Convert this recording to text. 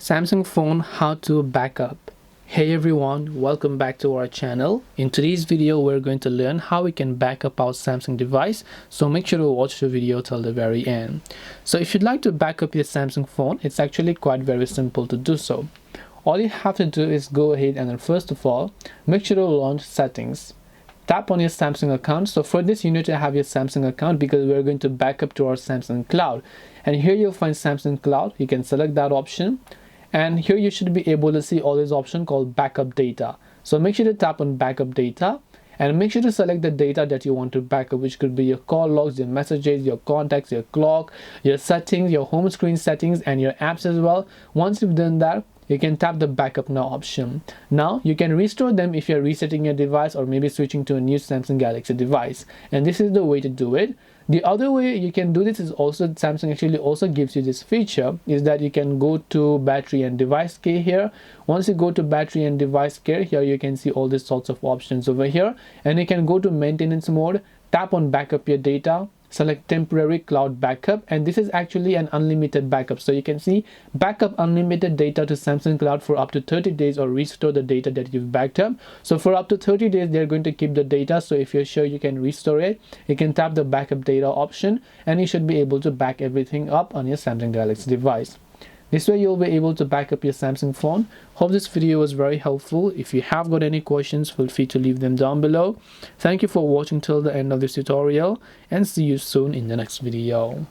Samsung phone how to backup. Hey everyone, welcome back to our channel. In today's video we're going to learn how we can backup our Samsung device, so make sure to watch the video till the very end. So if you'd like to backup your Samsung phone, it's actually quite very simple to do so. All you have to do is go ahead and then first of all make sure to launch settings. Tap on your Samsung account. So for this you need to have your Samsung account because we're going to backup to our Samsung cloud, and here you'll find Samsung cloud. You can select that option. And here you should be able to see all this option called backup data. So make sure to tap on backup data and make sure to select the data that you want to backup, which could be your call logs, your messages, your contacts, your clock, your settings, your home screen settings, and your apps as well. Once you've done that, you can tap the backup now option. Now you can restore them if you're resetting your device or maybe switching to a new Samsung Galaxy device, and this is the way to do it. The other way you can do this is also Samsung actually also gives you this feature, is that you can go to battery and device care here. Once you go to battery and device care, here you can see all these sorts of options over here, and you can go to maintenance mode, tap on backup your data, select temporary cloud backup, and this is actually an unlimited backup. So you can see backup unlimited data to Samsung cloud for up to 30 days or restore the data that you've backed up. So for up to 30 days they're going to keep the data, so if you're sure you can restore it, you can tap the backup data option and you should be able to back everything up on your Samsung Galaxy device. This way you'll be able to back up your Samsung phone. Hope this video was very helpful. If you have got any questions, feel free to leave them down below. Thank you for watching till the end of this tutorial and see you soon in the next video.